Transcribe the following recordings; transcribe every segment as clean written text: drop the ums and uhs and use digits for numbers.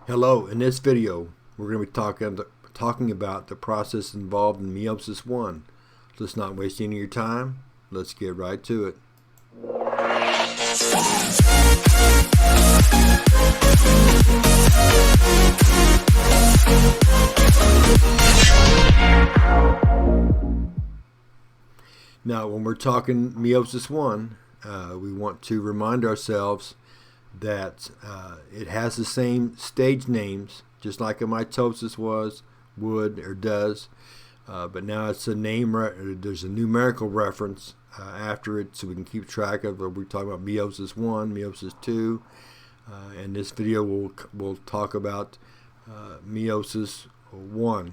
Hello, in this video we're going to be talking about the process involved in Meiosis I. Let's not waste any of your time. Let's get right to it. Now when we're talking Meiosis I, we want to remind ourselves that it has the same stage names, just like a mitosis would, or does, but now it's a name. There's a numerical reference after it, so we can keep track of. We're talking about Meiosis I, Meiosis II, and this video we'll talk about Meiosis I.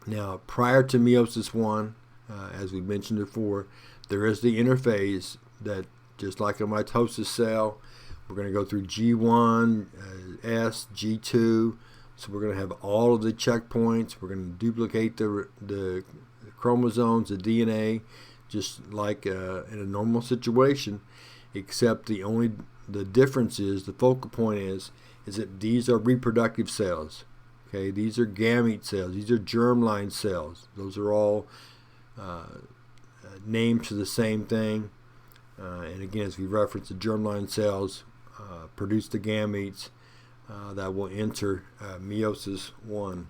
Now, prior to Meiosis I, as we mentioned before, there is the interphase that, just like a mitosis cell, we're going to go through G1, S, G2. So we're going to have all of the checkpoints. We're going to duplicate the chromosomes, the DNA, just like in a normal situation, except the difference is, the focal point is that these are reproductive cells. Okay, these are gamete cells. These are germline cells. Those are all names to the same thing. And again, as we reference, the germline cells produce the gametes that will enter meiosis I.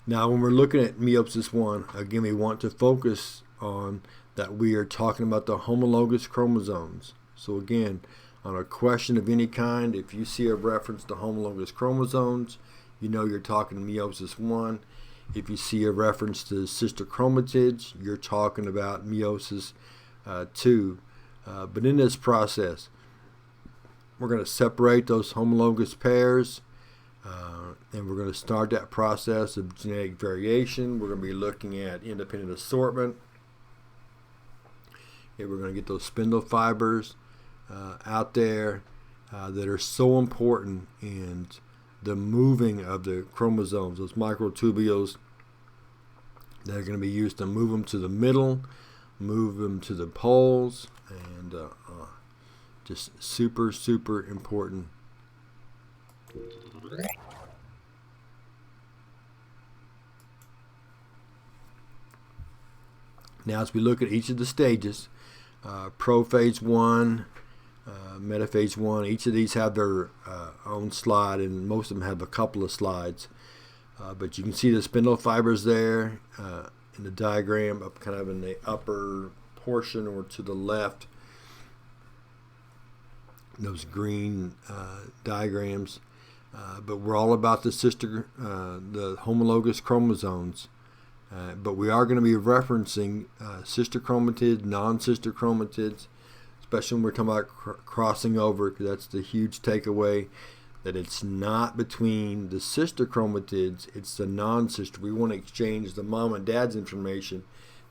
Now, when we're looking at meiosis I, again, we want to focus on that we are talking about the homologous chromosomes. So again, on a question of any kind, if you see a reference to homologous chromosomes, you know you're talking meiosis I. If you see a reference to sister chromatids, you're talking about meiosis II. But in this process, we're going to separate those homologous pairs, and we're going to start that process of genetic variation. We're going to be looking at independent assortment. Okay, we're going to get those spindle fibers out there that are so important in the moving of the chromosomes, those microtubules that are going to be used to move them to the middle, move them to the poles, and just super, super important. Now, as we look at each of the stages, prophase 1, metaphase 1, each of these have their own slide, and most of them have a couple of slides. But you can see the spindle fibers there in the diagram, up kind of in the upper portion or to the left. Those green diagrams. But we're all about the homologous chromosomes. But we are going to be referencing sister chromatids, non-sister chromatids, especially when we're talking about crossing over, because that's the huge takeaway, that it's not between the sister chromatids, it's the non-sister. We want to exchange the mom and dad's information,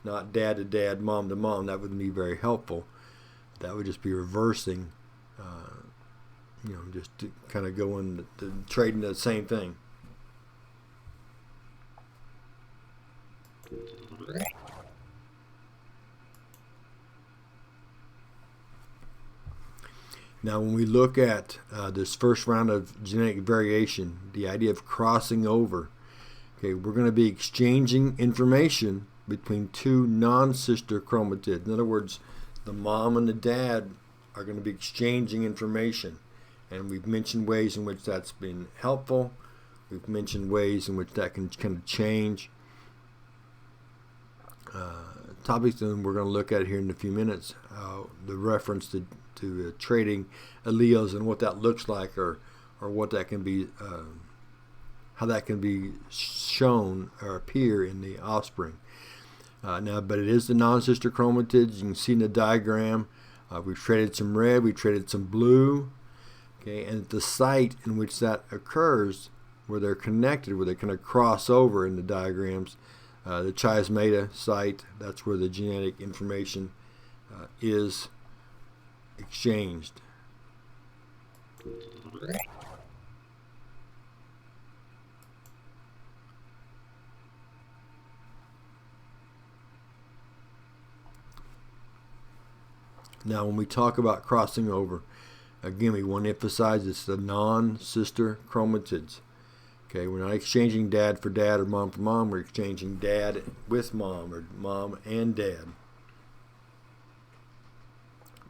not dad to dad, mom to mom. That wouldn't be very helpful. That would just be reversing, just kind of going to trading the same thing. Now, when we look at this first round of genetic variation, the idea of crossing over, okay, we're going to be exchanging information between two non-sister chromatids. In other words, the mom and the dad are going to be exchanging information. And we've mentioned ways in which that's been helpful. We've mentioned ways in which that can kind of change. Topics that we're going to look at here in a few minutes, the reference to trading alleles and what that looks like, or what that can be, how that can be shown or appear in the offspring. But it is the non-sister chromatids. You can see in the diagram, we've traded some red, we traded some blue. Okay, and at the site in which that occurs, where they're connected, where they kind of cross over in the diagrams, the chiasmata site, that's where the genetic information is exchanged. Now, when we talk about crossing over, again, we want to emphasize it's the non-sister chromatids. Okay, we're not exchanging dad for dad or mom for mom. We're exchanging dad with mom or mom and dad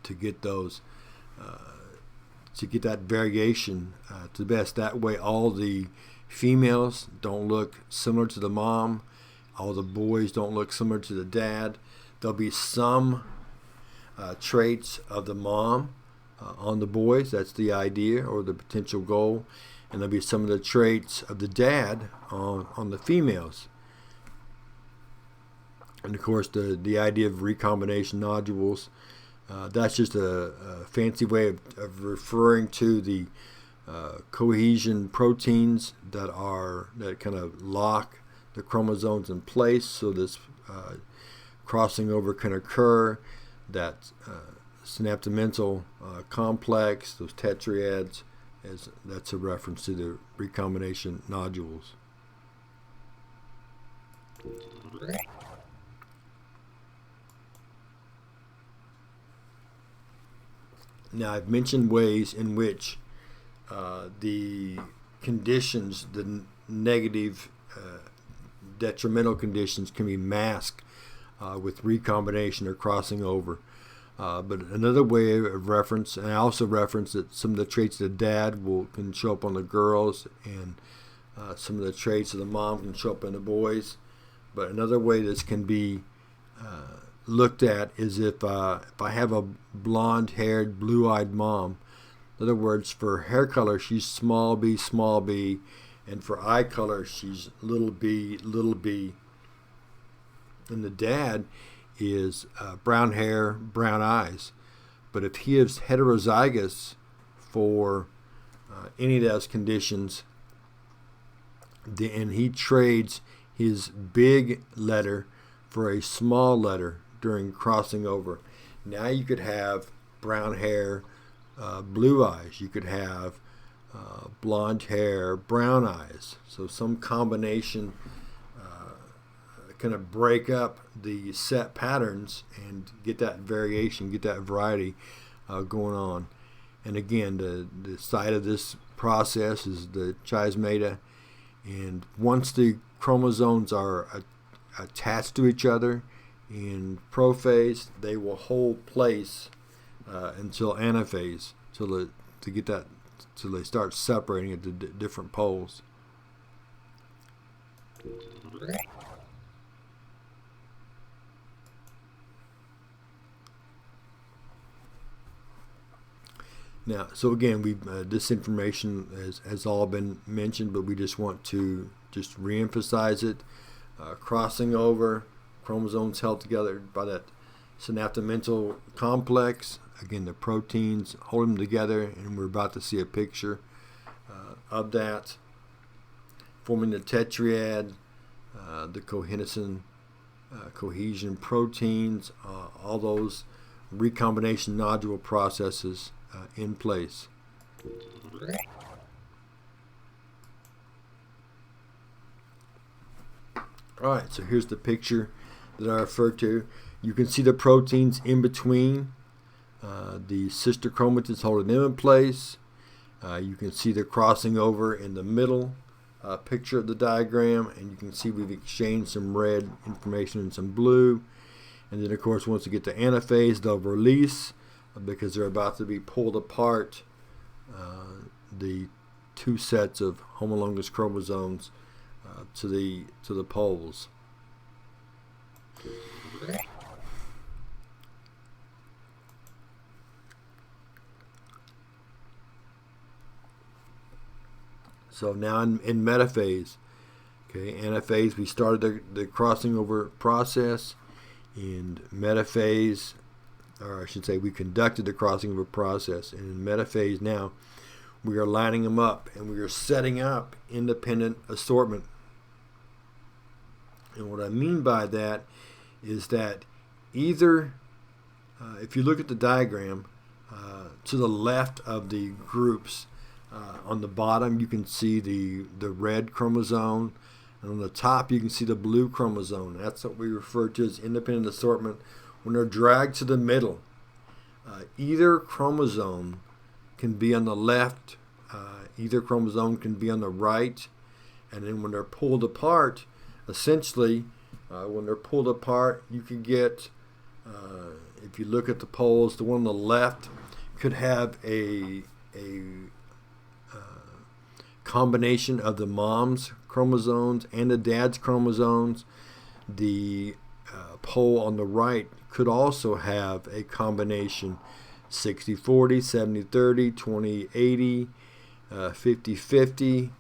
to get those, to get that variation to the best. That way, all the females don't look similar to the mom. All the boys don't look similar to the dad. There'll be some traits of the mom on the boys. That's the idea or the potential goal. And there'll be some of the traits of the dad on the females. And of course, the idea of recombination nodules, that's just a fancy way of referring to the cohesion proteins that kind of lock the chromosomes in place, so this crossing over can occur. That synaptomental complex, those tetrads, that's a reference to the recombination nodules. Now, I've mentioned ways in which the conditions, the negative detrimental conditions, can be masked with recombination or crossing over. But another way of reference, and I also reference that some of the traits of the dad can show up on the girls, and some of the traits of the mom can show up in the boys. But another way this can be looked at is if I have a blonde-haired, blue-eyed mom. In other words, for hair color, she's small b, and for eye color, she's little b. And the dad is brown hair, brown eyes. But if he is heterozygous for any of those conditions, and he trades his big letter for a small letter during crossing over, now you could have brown hair, blue eyes. You could have blonde hair, brown eyes. So some combination kind of break up the set patterns and get that variation, get that variety going on. And again, the site of this process is the chiasmata. And once the chromosomes are attached to each other in prophase, they will hold place until anaphase, till they start separating at the different poles. Now, so again, this information has all been mentioned, but we just want to just reemphasize it. Crossing over, chromosomes held together by that synaptomental complex. Again, the proteins hold them together, and we're about to see a picture of that, forming the tetrad, the cohesion proteins, all those recombination nodule processes in place. All right, so here's the picture that I referred to. You can see the proteins in between, the sister chromatids holding them in place. You can see the crossing over in the middle picture of the diagram, and you can see we've exchanged some red information and some blue. And then, of course, once we get to anaphase, they'll release because they're about to be pulled apart, the two sets of homologous chromosomes to the poles. So now in metaphase, okay, anaphase, we started the crossing over process. In metaphase, or I should say, we conducted the crossing over process. And in metaphase now, we are lining them up, and we are setting up independent assortment. And what I mean by that is that either, if you look at the diagram, to the left of the groups, on the bottom you can see the red chromosome, and on the top you can see the blue chromosome. That's what we refer to as independent assortment. When they're dragged to the middle, Either chromosome can be on the left, either chromosome can be on the right, and then when they're pulled apart, essentially, when they're pulled apart, you can get, if you look at the poles, the one on the left could have a combination of the mom's chromosomes and the dad's chromosomes. The pole on the right could also have a combination 60-40, 70-30, 20-80, 50-50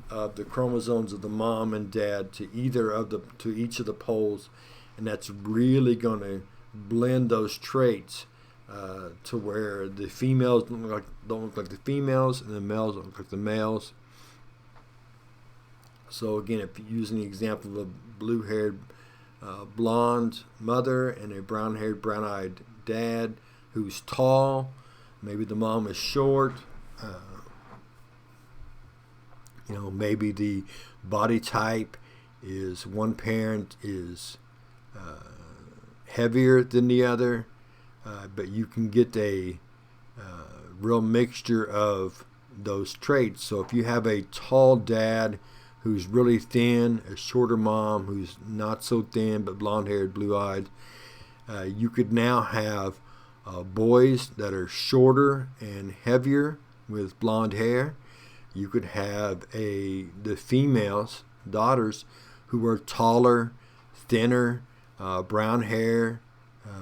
of the chromosomes of the mom and dad to each of the poles, and that's really going to blend those traits to where the females don't look like the females and the males don't look like the males. So again, if you're using the example of a blue-haired blonde mother and a brown-haired, brown-eyed dad who's tall, maybe the mom is short, maybe the body type is one parent is heavier than the other, but you can get a real mixture of those traits. So if you have a tall dad who's really thin, a shorter mom who's not so thin but blonde-haired, blue-eyed, you could now have boys that are shorter and heavier with blonde hair. You could have the females, daughters, who are taller, thinner, brown hair,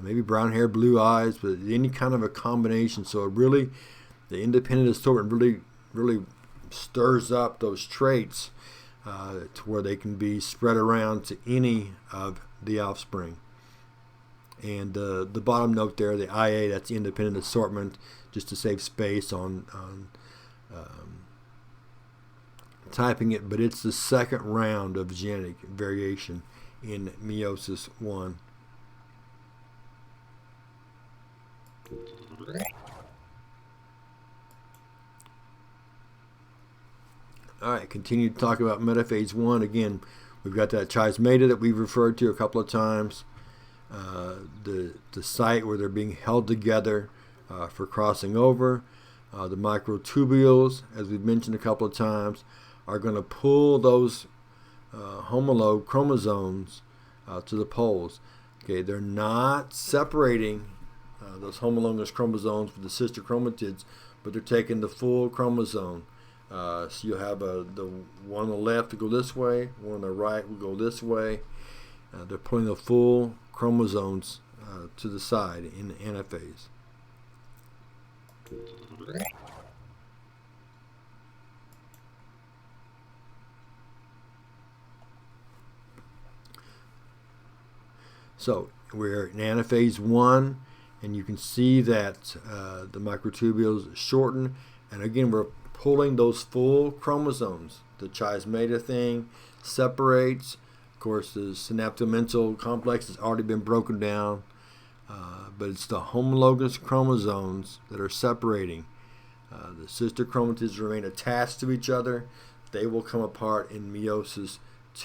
maybe brown hair, blue eyes, but any kind of a combination. So it really, the independent assortment really stirs up those traits to where they can be spread around to any of the offspring. And the bottom note there, the IA, that's independent assortment, just to save space on typing it, but it's the second round of genetic variation in meiosis I. All right, continue to talk about metaphase 1. Again, we've got that chiasmata that we've referred to a couple of times. The site where they're being held together for crossing over. The microtubules, as we've mentioned a couple of times, are going to pull those homologue chromosomes to the poles. Okay, they're not separating those homologous chromosomes from the sister chromatids, but they're taking the full chromosome. So you'll have the one on the left will go this way, one on the right will go this way. They're pulling the full chromosomes to the side in the anaphase. So we're in anaphase 1, and you can see that the microtubules shorten, and again we're pulling those full chromosomes. The chiasmata thing separates. Of course, the synaptomental complex has already been broken down, but it's the homologous chromosomes that are separating. The sister chromatids remain attached to each other. They will come apart in meiosis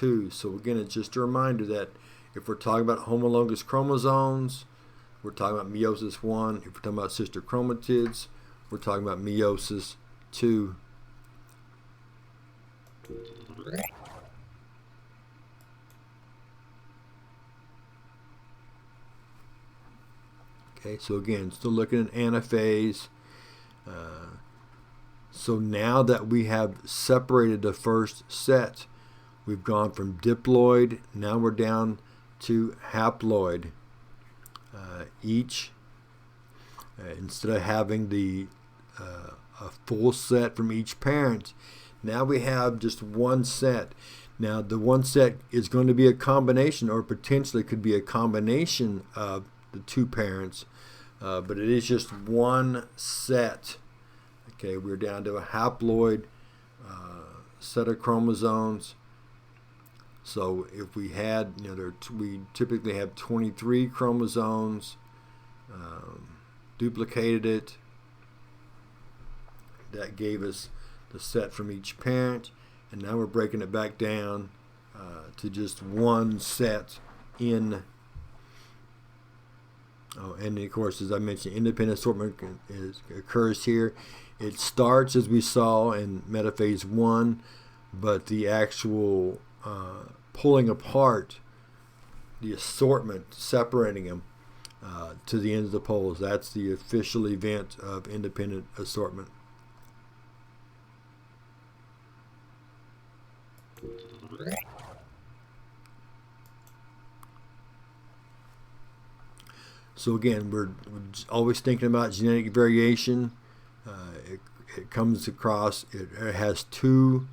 II. So again, it's just a reminder that if we're talking about homologous chromosomes, we're talking about meiosis I. If we're talking about sister chromatids, we're talking about meiosis II. Okay, so again, still looking at anaphase. So now that we have separated the first set, we've gone from diploid, now we're down to haploid. Each, instead of having a full set from each parent, now we have just one set. Now the one set is going to be a combination, or potentially could be a combination of the two parents, but it is just one set. Okay, we're down to a haploid set of chromosomes. So if we had, we typically have 23 chromosomes, duplicated it. That gave us the set from each parent, and now we're breaking it back down to just one set in And of course, as I mentioned, independent assortment occurs here. It starts, as we saw in metaphase 1, but the actual pulling apart the assortment, separating them to the end of the poles, that's the official event of independent assortment. So again, we're always thinking about genetic variation. It comes across, it has 2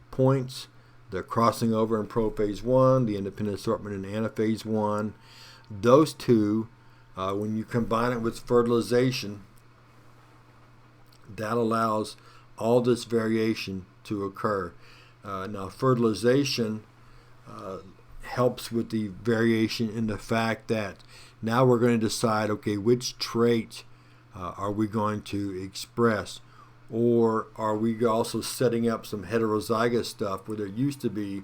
points, the crossing over in prophase 1, the independent assortment in anaphase 1. Those 2, when you combine it with fertilization, that allows all this variation to occur. Now, fertilization helps with the variation in the fact that now we're going to decide, okay, which trait are we going to express? Or are we also setting up some heterozygous stuff where there used to be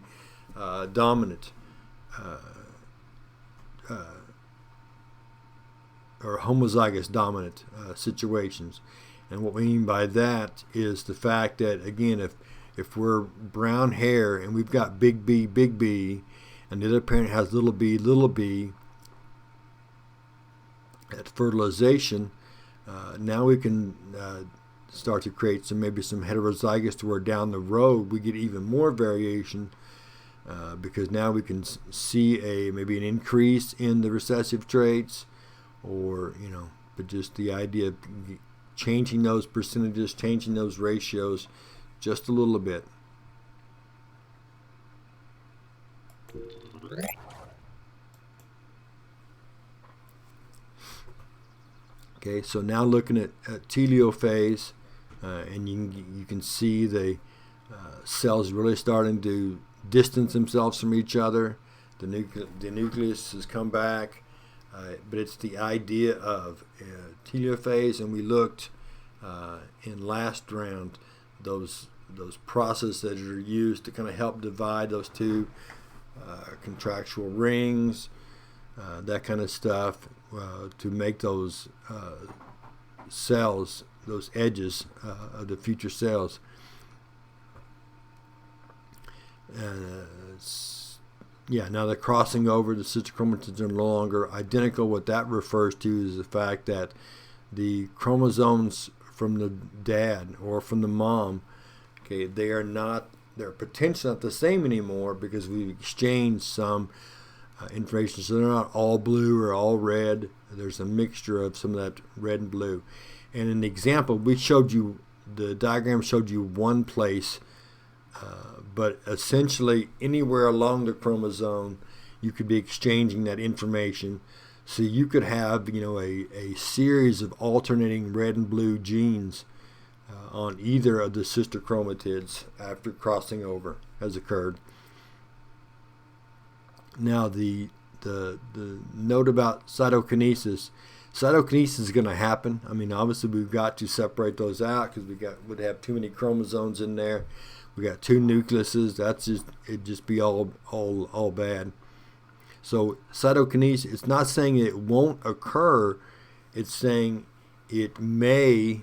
dominant or homozygous dominant situations? And what we mean by that is the fact that, again, if we're brown hair and we've got big B, and the other parent has little b, at fertilization, now we can start to create maybe some heterozygous to where down the road we get even more variation because now we can see maybe an increase in the recessive traits, or but just the idea of changing those percentages, changing those ratios just a little bit. Okay, so now looking at telophase, and you can see the cells really starting to distance themselves from each other. The nucleus has come back, but it's the idea of telophase, and we looked in last round those processes that are used to kind of help divide those 2 contractual rings, that kind of stuff, to make those cells, those edges of the future cells. Now they're crossing over. The sister chromosomes are no longer identical. What that refers to is the fact that the chromosomes from the dad or from the mom, okay, they're potentially not the same anymore because we've exchanged some information. So they're not all blue or all red. There's a mixture of some of that red and blue. And in the example, the diagram showed you one place, but essentially anywhere along the chromosome, you could be exchanging that information. So you could have, a series of alternating red and blue genes on either of the sister chromatids after crossing over has occurred. Now the note about cytokinesis. Cytokinesis is going to happen. I mean, obviously we've got to separate those out because would have too many chromosomes in there. We got 2 nucleuses. It'd just be all bad. So cytokinesis, it's not saying it won't occur. It's saying it may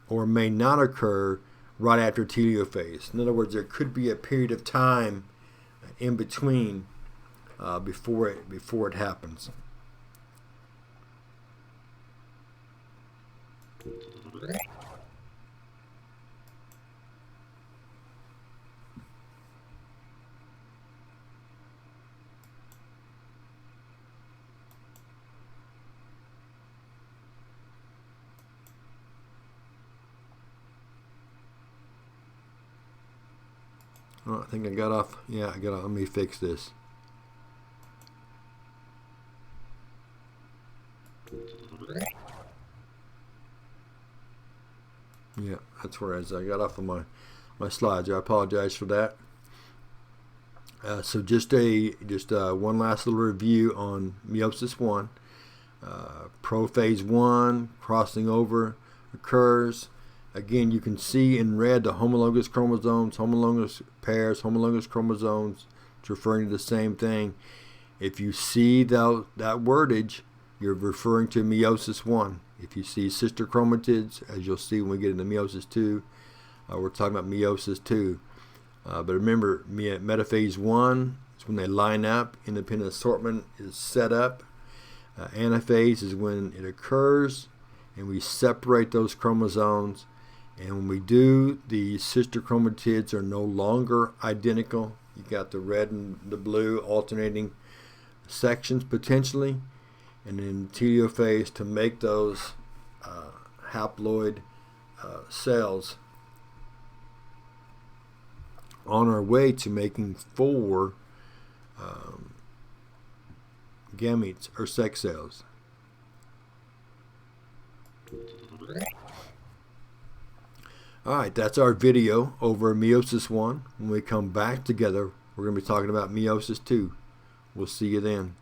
or may not occur right after telophase. In other words, there could be a period of time in between before it happens. Oh, I think I got off. Yeah, I got off. Let me fix this. Yeah, that's where I got off of my slides. I apologize for that. So just one last little review on Meiosis I. Prophase 1, crossing over occurs. Again, you can see in red the homologous chromosomes, homologous pairs, homologous chromosomes. It's referring to the same thing. If you see that wordage, you're referring to meiosis I. If you see sister chromatids, as you'll see when we get into meiosis II, we're talking about meiosis II. But remember, metaphase I is when they line up, independent assortment is set up. Anaphase is when it occurs, and we separate those chromosomes. And when we do, the sister chromatids are no longer identical. You got the red and the blue alternating sections potentially. And then telophase to make those haploid cells on our way to making 4 gametes or sex cells. Alright, that's our video over meiosis I. When we come back together, we're going to be talking about meiosis II. We'll see you then.